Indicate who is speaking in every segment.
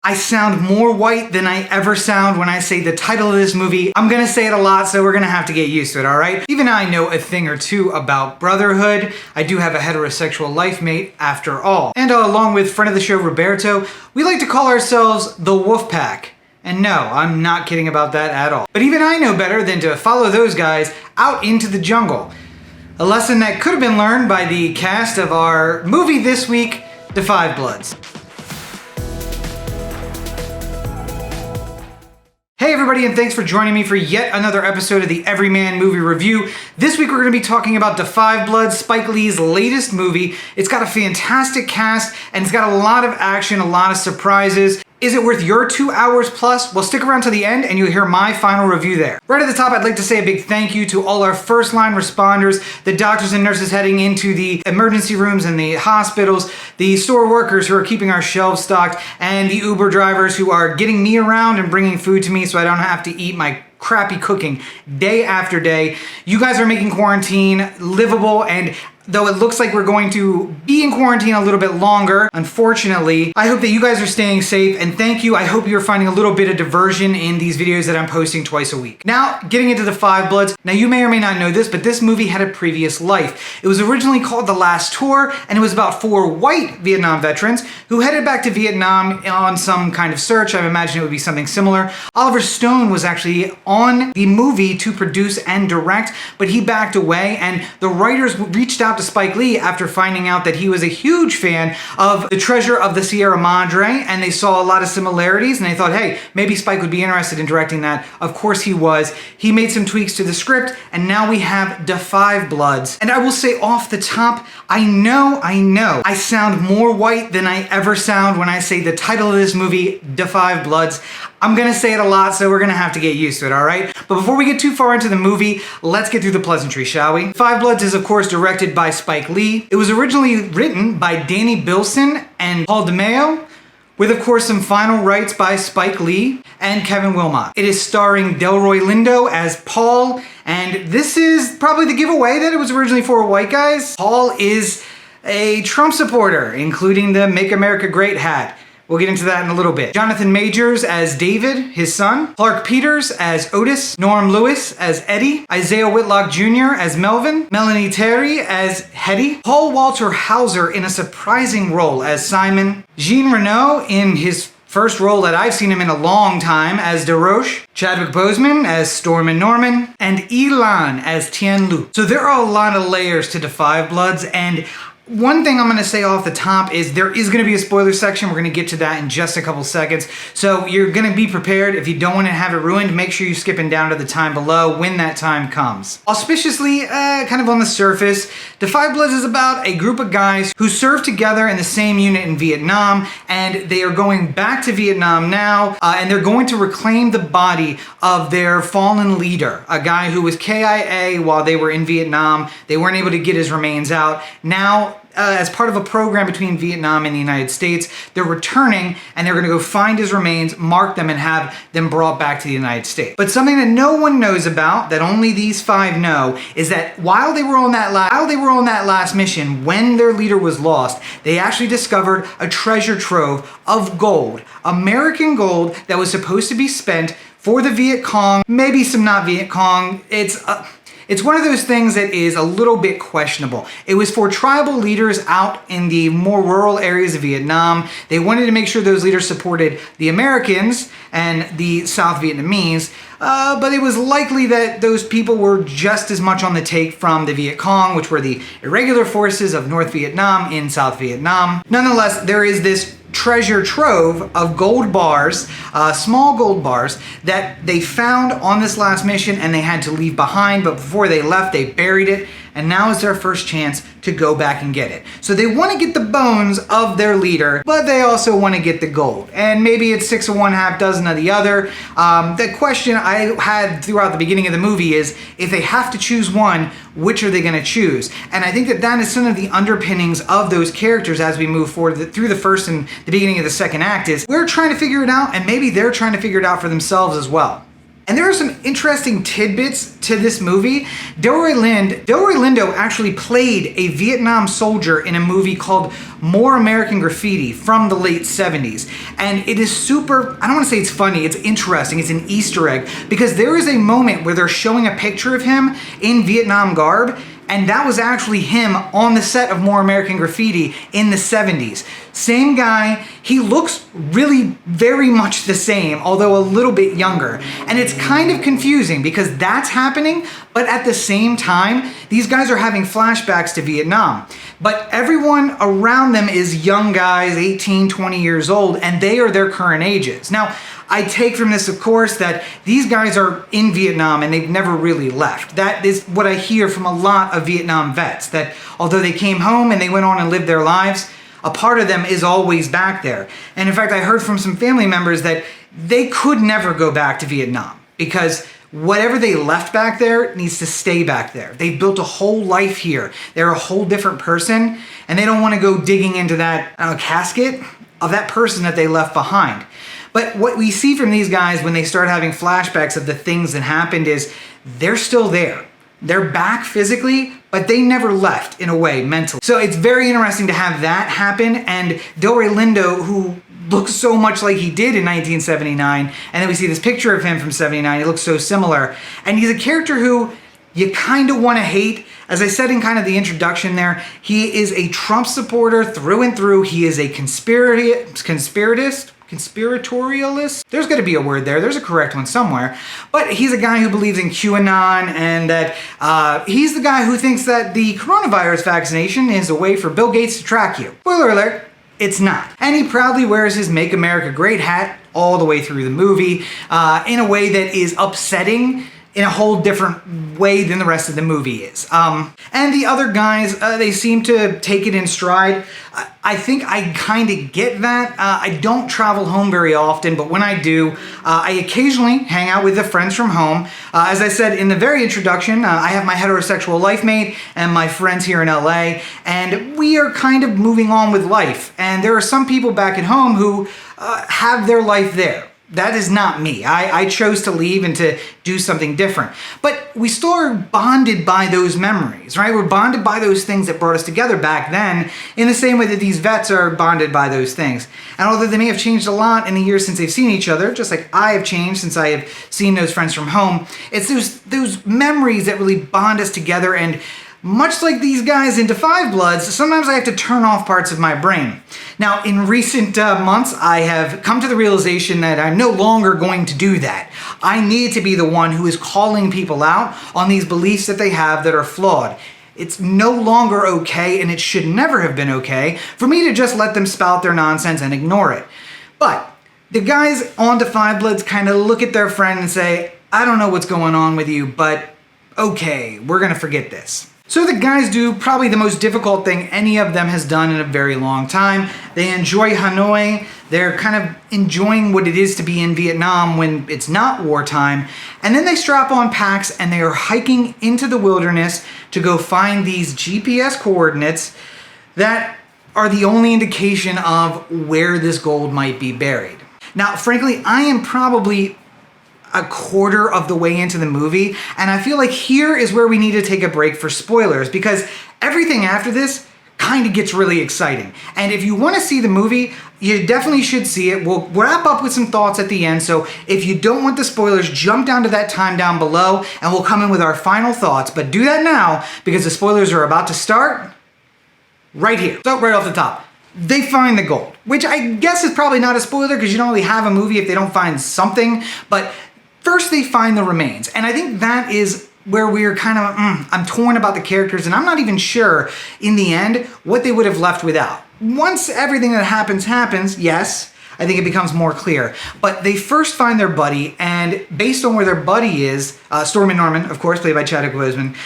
Speaker 1: I sound more white than I ever sound when I say the title of this movie. I'm gonna say it a lot, so we're gonna have to get used to it, alright? Even I know a thing or two about brotherhood. I do have a heterosexual life mate, after all. And along with friend of the show, Roberto, we like to call ourselves the Wolf Pack. And no, I'm not kidding about that at all. But even I know better than to follow those guys out into the jungle. A lesson that could have been learned by the cast of our movie this week, The Five Bloods. Hey everybody, and thanks for joining me for yet another episode of the Everyman Movie Review. This week we're going to be talking about The Five Bloods, Spike Lee's latest movie. It's got a fantastic cast, and it's got a lot of action, a lot of surprises. Is it worth your 2 hours plus? Well, stick around to the end and you'll hear my final review there. Right at the top, I'd like to say a big thank you to all our first line responders, the doctors and nurses heading into the emergency rooms and the hospitals, the store workers who are keeping our shelves stocked, and the Uber drivers who are getting me around and bringing food to me so I don't have to eat my crappy cooking day after day. You guys are making quarantine livable, and though it looks like we're going to be in quarantine a little bit longer, unfortunately, I hope that you guys are staying safe, and thank you. I hope you're finding a little bit of diversion in these videos that I'm posting twice a week. Now, getting into The Five Bloods. Now, you may or may not know this, but this movie had a previous life. It was originally called The Last Tour, and it was about 4 white Vietnam veterans who headed back to Vietnam on some kind of search. I imagine it would be something similar. Oliver Stone was actually on the movie to produce and direct, but he backed away, and the writers reached out to Spike Lee after finding out that he was a huge fan of The Treasure of the Sierra Madre, and they saw a lot of similarities, and they thought, hey, maybe Spike would be interested in directing that. Of course he was. He made some tweaks to the script, and now we have The Five Bloods. And I will say off the top, I know, I sound more white than I ever sound when I say the title of this movie, The Five Bloods. I'm gonna say it a lot, so we're gonna have to get used to it, alright? But before we get too far into the movie, let's get through the pleasantry, shall we? Five Bloods is, of course, directed by Spike Lee. It was originally written by Danny Bilson and Paul DeMeo, with, of course, some final rights by Spike Lee and Kevin Wilmot. It is starring Delroy Lindo as Paul, and this is probably the giveaway that it was originally for white guys. Paul is a Trump supporter, including the Make America Great hat. We'll get into that in a little bit. Jonathan Majors as David, his son. Clarke Peters as Otis. Norm Lewis as Eddie. Isiah Whitlock Jr. as Melvin. Melanie Terry as Hetty. Paul Walter Hauser in a surprising role as Simon. Jean Reno in his first role that I've seen him in a long time as DeRoche. Chadwick Boseman as Storm and Norman. And Elan as Tien Lu. So there are a lot of layers to The Five Bloods, and one thing I'm going to say off the top is there is going to be a spoiler section. We're going to get to that in just a couple seconds. So you're going to be prepared. If you don't want to have it ruined, make sure you're skipping down to the time below when that time comes. Auspiciously, kind of on the surface, The Five Bloods is about a group of guys who served together in the same unit in Vietnam, and they are going back to Vietnam now, and they're going to reclaim the body of their fallen leader, a guy who was KIA while they were in Vietnam. They weren't able to get his remains out. Now, as part of a program between Vietnam and the United States, they're returning and they're going to go find his remains, mark them, and have them brought back to the United States. But something that no one knows about, that only these 5 know, is that while they were on that last mission, when their leader was lost, they actually discovered a treasure trove of gold, American gold, that was supposed to be spent for the Viet Cong, maybe some not Viet Cong. It's one of those things that is a little bit questionable. It was for tribal leaders out in the more rural areas of Vietnam. They wanted to make sure those leaders supported the Americans and the South Vietnamese, but it was likely that those people were just as much on the take from the Viet Cong, which were the irregular forces of North Vietnam in South Vietnam. Nonetheless, there is this treasure trove of gold bars, small gold bars, that they found on this last mission and they had to leave behind, but before they left, they buried it, and now is their first chance to go back and get it. So they want to get the bones of their leader, but they also want to get the gold. And maybe it's 6 of one, half dozen of the other. The question I had throughout the beginning of the movie is, if they have to choose one, which are they going to choose? And I think that that is some of the underpinnings of those characters as we move forward through the first and the beginning of the second act, is we're trying to figure it out, and maybe they're trying to figure it out for themselves as well. And there are some interesting tidbits to this movie. Delroy Lindo actually played a Vietnam soldier in a movie called More American Graffiti from the late 70s. And it is super, I don't want to say it's funny, it's interesting, it's an Easter egg, because there is a moment where they're showing a picture of him in Vietnam garb, and that was actually him on the set of More American Graffiti in the 70s. Same guy, he looks really very much the same, although a little bit younger. And it's kind of confusing because that's happening, but at the same time, these guys are having flashbacks to Vietnam. But everyone around them is young guys, 18, 20 years old, and they are their current ages. Now, I take from this, of course, that these guys are in Vietnam and they've never really left. That is what I hear from a lot of Vietnam vets, that although they came home and they went on and lived their lives, a part of them is always back there. And in fact, I heard from some family members that they could never go back to Vietnam because whatever they left back there needs to stay back there. They've built a whole life here. They're a whole different person, and they don't want to go digging into that casket of that person that they left behind. But what we see from these guys when they start having flashbacks of the things that happened is they're still there. They're back physically, but they never left in a way mentally. So it's very interesting to have that happen. And Delroy Lindo, who looks so much like he did in 1979, and then we see this picture of him from 79, he looks so similar. And he's a character who you kind of want to hate. As I said in kind of the introduction there, he is a Trump supporter through and through. He is a conspiratorialist. There's got to be a word there. There's a correct one somewhere. But he's a guy who believes in QAnon, and that he's the guy who thinks that the coronavirus vaccination is a way for Bill Gates to track you. Spoiler alert, it's not. And he proudly wears his Make America Great hat all the way through the movie in a way that is upsetting in a whole different way than the rest of the movie is. And the other guys, they seem to take it in stride. I think I kind of get that. I don't travel home very often, but when I do, I occasionally hang out with the friends from home. As I said in the very introduction, I have my heterosexual life mate and my friends here in LA, and we are kind of moving on with life. And there are some people back at home who have their life there. That is not me. I chose to leave and to do something different. But we still are bonded by those memories, right? We're bonded by those things that brought us together back then, in the same way that these vets are bonded by those things. And although they may have changed a lot in the years since they've seen each other, just like I have changed since I have seen those friends from home, it's those memories that really bond us together. And much like these guys into Five Bloods, sometimes I have to turn off parts of my brain. Now, in recent months, I have come to the realization that I'm no longer going to do that. I need to be the one who is calling people out on these beliefs that they have that are flawed. It's no longer okay, and it should never have been okay, for me to just let them spout their nonsense and ignore it. But the guys on to Five Bloods kind of look at their friend and say, I don't know what's going on with you, but okay, we're going to forget this. So the guys do probably the most difficult thing any of them has done in a very long time. They enjoy Hanoi. They're kind of enjoying what it is to be in Vietnam when it's not wartime. And then they strap on packs and they are hiking into the wilderness to go find these GPS coordinates that are the only indication of where this gold might be buried. Now, frankly, I am probably a quarter of the way into the movie, and I feel like here is where we need to take a break for spoilers, because everything after this kind of gets really exciting. And if you want to see the movie, you definitely should see it. We'll wrap up with some thoughts at the end, so if you don't want the spoilers, jump down to that time down below and we'll come in with our final thoughts. But do that now, because the spoilers are about to start right here. So right off the top, they find the gold, which I guess is probably not a spoiler because you don't really have a movie if they don't find something. But first they find the remains, and I think that is where we're kind of, I'm torn about the characters, and I'm not even sure in the end what they would have left without. Once everything that happens, yes, I think it becomes more clear. But they first find their buddy, and based on where their buddy is, Stormin Norman, of course, played by Chadwick Boseman,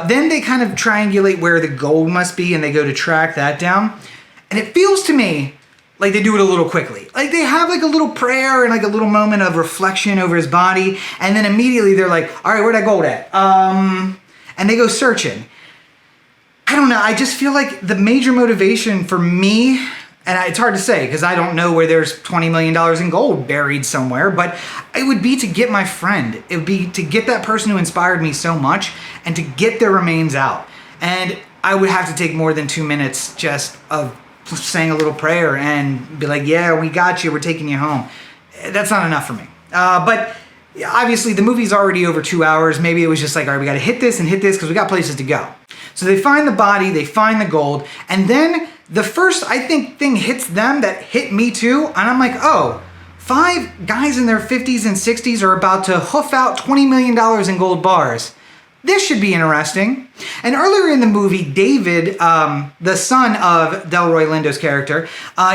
Speaker 1: then they kind of triangulate where the gold must be, and they go to track that down. And it feels to me like they do it a little quickly. Like they have like a little prayer and like a little moment of reflection over his body, and then immediately they're like, all right, where'd that gold at? And they go searching. I don't know, I just feel like the major motivation for me And it's hard to say because I don't know where there's $20 million in gold buried somewhere, but it would be to get my friend. It would be to get that person who inspired me so much and to get their remains out. And I would have to take more than 2 minutes just of saying a little prayer and be like, yeah, we got you, we're taking you home. That's not enough for me. But obviously the movie's already over 2 hours. Maybe it was just like, all right, we got to hit this and hit this because we got places to go. So they find the body, they find the gold, and then the first, I think, thing hits them that hit me too, and I'm like, oh, 5 guys in their 50s and 60s are about to hoof out $20 million in gold bars. This should be interesting. And earlier in the movie, David, the son of Delroy Lindo's character,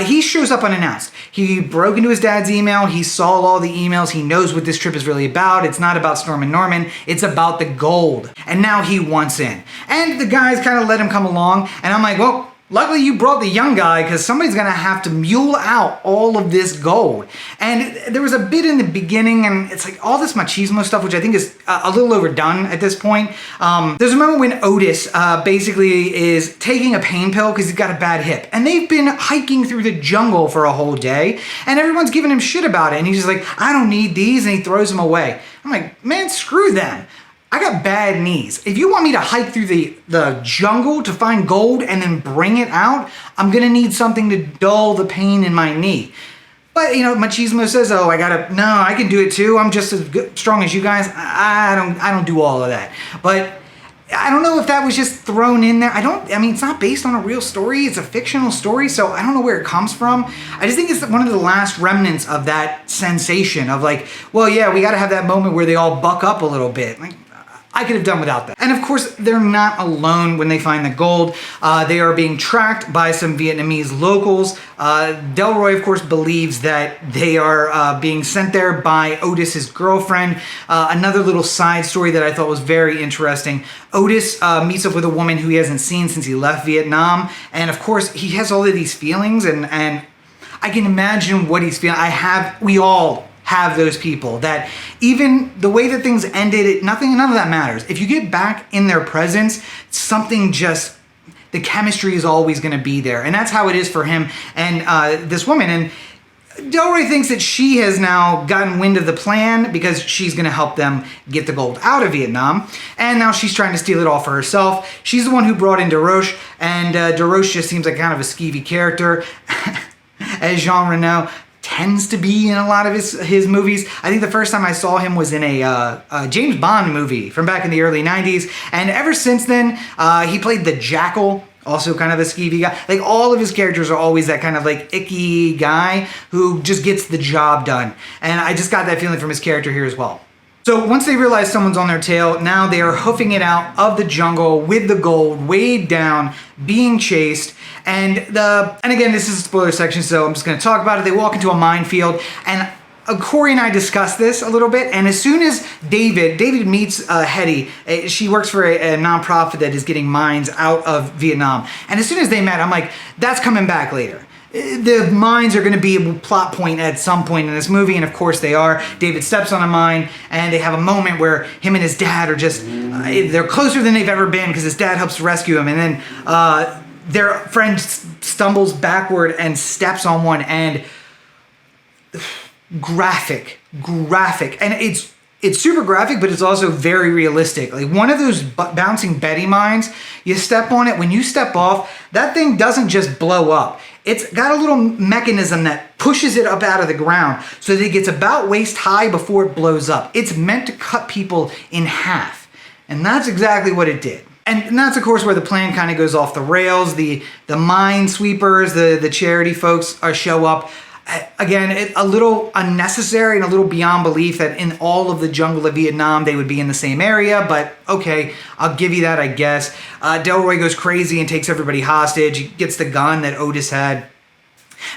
Speaker 1: he shows up unannounced. He broke into his dad's email. He saw all the emails. He knows what this trip is really about. It's not about Storm and Norman. It's about the gold. And now he wants in. And the guys kind of let him come along. And I'm like, well, luckily you brought the young guy because somebody's going to have to mule out all of this gold. And there was a bit in the beginning and it's like all this machismo stuff, which I think is a little overdone at this point. There's a moment when Otis basically is taking a pain pill because he's got a bad hip. And they've been hiking through the jungle for a whole day and everyone's giving him shit about it. And he's just like, I don't need these, and he throws them away. I'm like, man, screw them. I got bad knees. If you want me to hike through the jungle to find gold and then bring it out, I'm gonna need something to dull the pain in my knee. But, you know, machismo says, oh, no, I can do it too. I'm just as strong as you guys. I don't do all of that. But I don't know if that was just thrown in there. I mean, it's not based on a real story. It's a fictional story, so I don't know where it comes from. I just think it's one of the last remnants of that sensation of like, well, yeah, we gotta have that moment where they all buck up a little bit. Like, I could have done without that. And of course, they're not alone when they find the gold. They are being tracked by some Vietnamese locals. Delroy, of course, believes that they are being sent there by Otis's girlfriend. Another little side story that I thought was very interesting. Otis meets up with a woman who he hasn't seen since he left Vietnam. And of course, he has all of these feelings and I can imagine what he's feeling. We all have those people that even the way that things ended, none of that matters. If you get back in their presence, the chemistry is always going to be there. And that's how it is for him and this woman. And Delroy thinks that she has now gotten wind of the plan because she's going to help them get the gold out of Vietnam. And now she's trying to steal it all for herself. She's the one who brought in Desroches, and Desroches just seems like kind of a skeevy character. As Jean Reno tends to be in a lot of his movies. I think the first time I saw him was in a James Bond movie from back in the early 90s. And ever since then, he played the Jackal, also kind of a skeevy guy. Like all of his characters are always that kind of like icky guy who just gets the job done. And I just got that feeling from his character here as well. So once they realize someone's on their tail, now they are hoofing it out of the jungle with the gold weighed down, being chased. And again, this is a spoiler section, so I'm just going to talk about it. They walk into a minefield, and Corey and I discussed this a little bit. And as soon as David meets Hetty, she works for a nonprofit that is getting mines out of Vietnam. And as soon as they met, I'm like, that's coming back later. The mines are going to be a plot point at some point in this movie, and of course they are. David steps on a mine, and they have a moment where him and his dad are just, they're closer than they've ever been because his dad helps rescue him, and then their friend stumbles backward and steps on one, and graphic, and it's super graphic, but it's also very realistic. Like one of those bouncing Betty mines, you step on it, when you step off, that thing doesn't just blow up. It's got a little mechanism that pushes it up out of the ground so that it gets about waist high before it blows up. It's meant to cut people in half. And that's exactly what it did. And that's, of course, where the plan kind of goes off the rails. The mine sweepers, the charity folks show up. Again, a little unnecessary and a little beyond belief that in all of the jungle of Vietnam, they would be in the same area, but okay, I'll give you that, I guess. Delroy goes crazy and takes everybody hostage. He gets the gun that Otis had.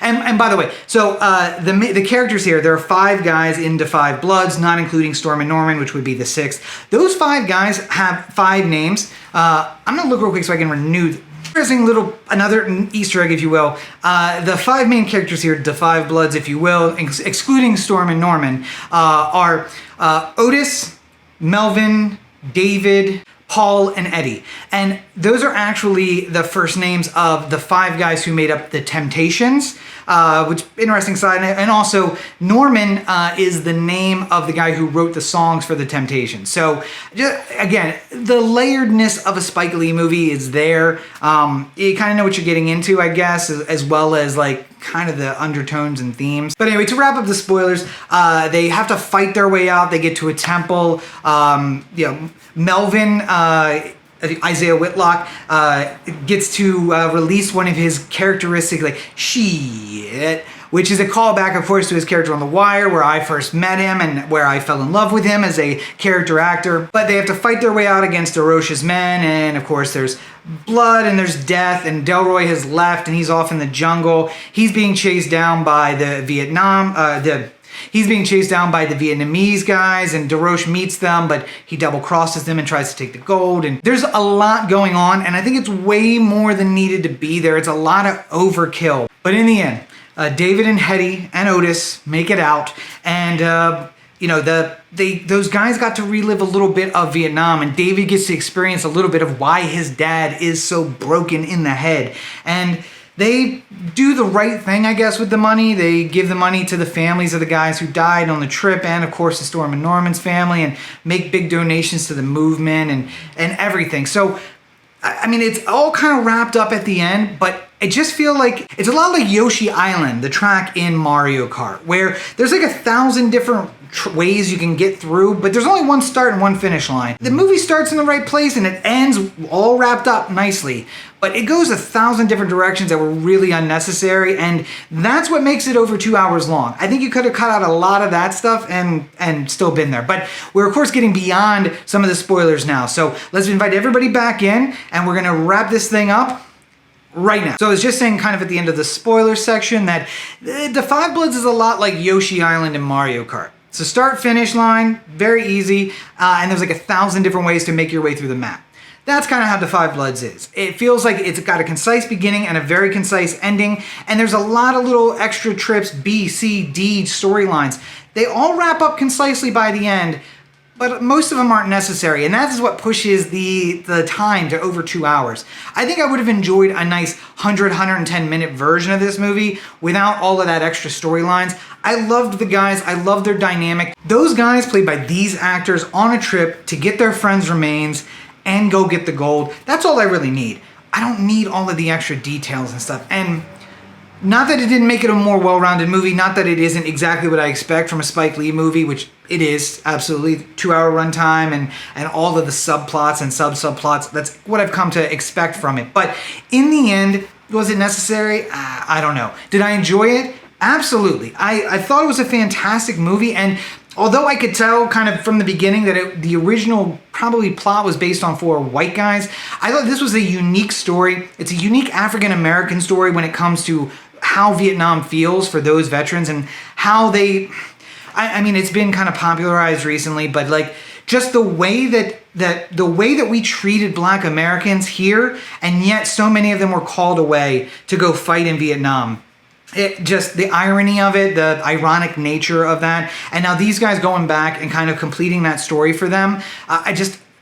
Speaker 1: And by the way, so the characters here, there are 5 guys into 5 Bloods, not including Storm and Norman, which would be the 6th. Those 5 guys have 5 names. I'm gonna look real quick so I can renew. Interesting another Easter egg, if you will. The 5 main characters here, the 5 Bloods, if you will, excluding Storm and Norman, are Otis, Melvin, David, Paul, and Eddie. And those are actually the first names of the 5 guys who made up the Temptations, which interesting side. And also Norman is the name of the guy who wrote the songs for the Temptations. So just, again, the layeredness of a Spike Lee movie is there. You kind of know what you're getting into, I guess, as well as like kind of the undertones and themes. But anyway, to wrap up the spoilers, they have to fight their way out. They get to a temple. Melvin, Isiah Whitlock, gets to release one of his characteristic, like, shit, which is a callback, of course, to his character on The Wire, where I first met him and where I fell in love with him as a character actor. But they have to fight their way out against DeRoche's men, and of course there's blood and there's death, and Delroy has left and he's off in the jungle. He's being chased down by the Vietnamese guys, and DeRoche meets them, but he double crosses them and tries to take the gold. And there's a lot going on, and I think it's way more than needed to be there. It's a lot of overkill. But in the end, David and Hetty and Otis make it out, and those guys got to relive a little bit of Vietnam, and David gets to experience a little bit of why his dad is so broken in the head. And they do the right thing, I guess, with the money. They give the money to the families of the guys who died on the trip, and of course the Storm and Norman's family, and make big donations to the movement and everything. So, I mean, it's all kind of wrapped up at the end, but I just feel like it's a lot like Yoshi Island, the track in Mario Kart, where there's like 1,000 different ways you can get through, but there's only one start and one finish line. The movie starts in the right place and it ends all wrapped up nicely, but it goes 1,000 different directions that were really unnecessary, and that's what makes it over 2 hours long. I think you could have cut out a lot of that stuff and still been there, but we're of course getting beyond some of the spoilers now. So let's invite everybody back in, and we're gonna wrap this thing up right now. So I was just saying kind of at the end of the spoiler section that the Five Bloods is a lot like Yoshi Island and Mario Kart. So start, finish line, very easy, and there's like 1,000 different ways to make your way through the map. That's kind of how The Five Bloods is. It feels like it's got a concise beginning and a very concise ending, and there's a lot of little extra trips, B, C, D storylines. They all wrap up concisely by the end, but most of them aren't necessary, and that is what pushes the time to over 2 hours. I think I would have enjoyed a nice 110 minute version of this movie without all of that extra storylines. I loved the guys, I loved their dynamic. Those guys played by these actors on a trip to get their friends' remains and go get the gold. That's all I really need. I don't need all of the extra details and stuff. And not that it didn't make it a more well-rounded movie, not that it isn't exactly what I expect from a Spike Lee movie, which it is, absolutely. 2 hour runtime and all of the subplots and sub-subplots. That's what I've come to expect from it. But in the end, was it necessary? I don't know. Did I enjoy it? Absolutely. I thought it was a fantastic movie, and although I could tell kind of from the beginning that the original probably plot was based on 4 white guys, I thought this was a unique story. It's a unique African-American story when it comes to how Vietnam feels for those veterans and how they, I mean, it's been kind of popularized recently, but like just the way that we treated Black Americans here, and yet so many of them were called away to go fight in Vietnam. It just, the irony of it, the ironic nature of that, and now these guys going back and kind of completing that story for them,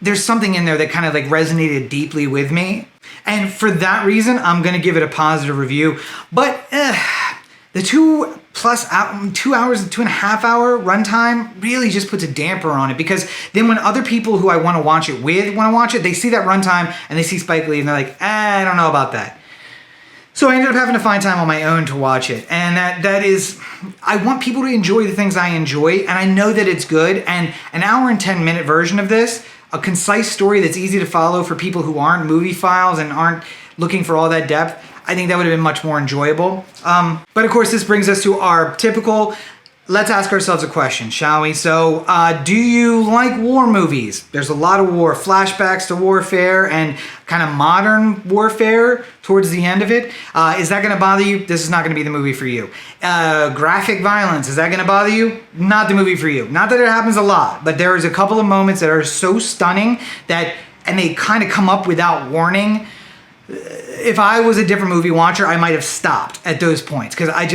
Speaker 1: there's something in there that kind of like resonated deeply with me. And for that reason, I'm gonna give it a positive review. But the 2 hours and 2.5 hour runtime really just puts a damper on it, because then when other people who I want to watch it with want to watch it, they see that runtime and they see Spike Lee and they're like, I don't know about that. So I ended up having to find time on my own to watch it. And that is, I want people to enjoy the things I enjoy, and I know that it's good. And an hour and 10 minute version of this, a concise story that's easy to follow for people who aren't movie files and aren't looking for all that depth, I think that would have been much more enjoyable. But of course, this brings us to our typical, let's ask ourselves a question, shall we? So, do you like war movies? There's a lot of war, flashbacks to warfare and kind of modern warfare towards the end of it. Is that gonna bother you? This is not gonna be the movie for you. Graphic violence, is that gonna bother you? Not the movie for you. Not that it happens a lot, but there is a couple of moments that are so stunning and they kind of come up without warning. If I was a different movie watcher, I might have stopped at those points, because I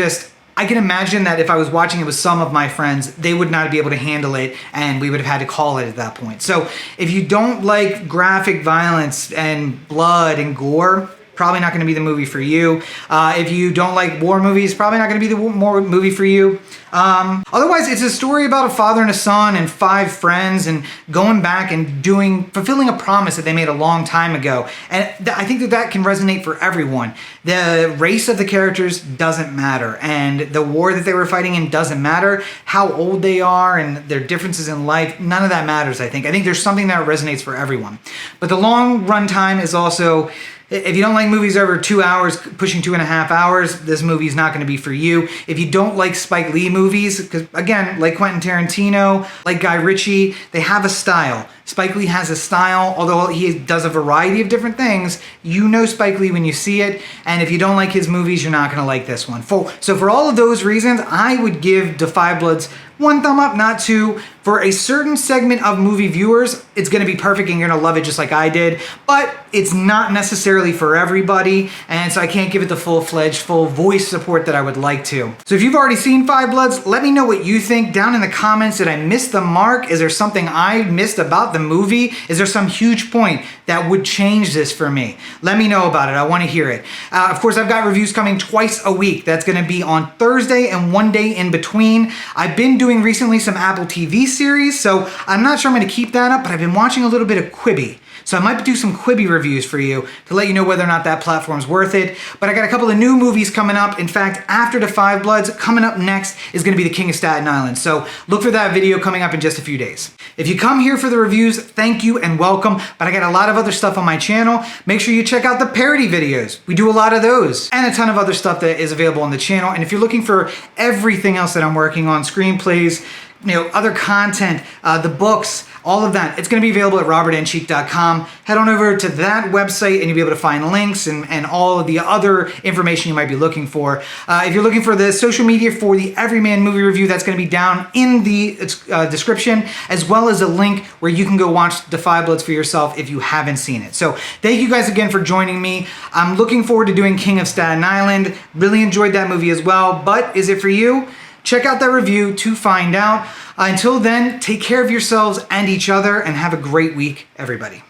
Speaker 1: I can imagine that if I was watching it with some of my friends, they would not be able to handle it and we would have had to call it at that point. So if you don't like graphic violence and blood and gore, probably not going to be the movie for you. If you don't like war movies, probably not going to be the movie for you. Otherwise, it's a story about a father and a son and 5 friends and going back and fulfilling a promise that they made a long time ago. And I think that can resonate for everyone. The race of the characters doesn't matter, and the war that they were fighting in doesn't matter. How old they are and their differences in life, none of that matters, I think. I think there's something that resonates for everyone. But the long run time is also, if you don't like movies over 2 hours, pushing 2.5 hours, this movie is not going to be for you. If you don't like Spike Lee movies, because again, like Quentin Tarantino, like Guy Ritchie, they have a style. Spike Lee has a style, although he does a variety of different things. You know Spike Lee when you see it, and if you don't like his movies, you're not going to like this one. So for all of those reasons, I would give Da 5 Bloods 1 thumb up, not 2. For a certain segment of movie viewers, it's going to be perfect and you're going to love it just like I did, but it's not necessarily for everybody, and so I can't give it the full-fledged, full voice support that I would like to. So if you've already seen 5 Bloods, let me know what you think down in the comments. Did I miss the mark? Is there something I missed about the movie? Is there some huge point that would change this for me? Let me know about it. I want to hear it. Of course, I've got reviews coming twice a week. That's going to be on Thursday and one day in between. I've been doing recently some Apple TV series, so I'm not sure I'm going to keep that up, but I've been watching a little bit of Quibi. So I might do some Quibi reviews for you to let you know whether or not that platform's worth it. But I got a couple of new movies coming up. In fact, after Da 5 Bloods, coming up next is going to be The King of Staten Island. So look for that video coming up in just a few days. If you come here for the reviews, thank you and welcome. But I got a lot of other stuff on my channel. Make sure you check out the parody videos. We do a lot of those. And a ton of other stuff that is available on the channel. And if you're looking for everything else that I'm working on, screenplays, other content, the books, all of that, it's going to be available at robertandcheek.com. Head on over to that website and you'll be able to find links and all of the other information you might be looking for. If you're looking for the social media for the Everyman Movie Review, that's going to be down in the description, as well as a link where you can go watch Da 5 Bloods for yourself if you haven't seen it. So thank you guys again for joining me. I'm looking forward to doing King of Staten Island. Really enjoyed that movie as well, but is it for you? Check out that review to find out. Until then, take care of yourselves and each other and have a great week, everybody.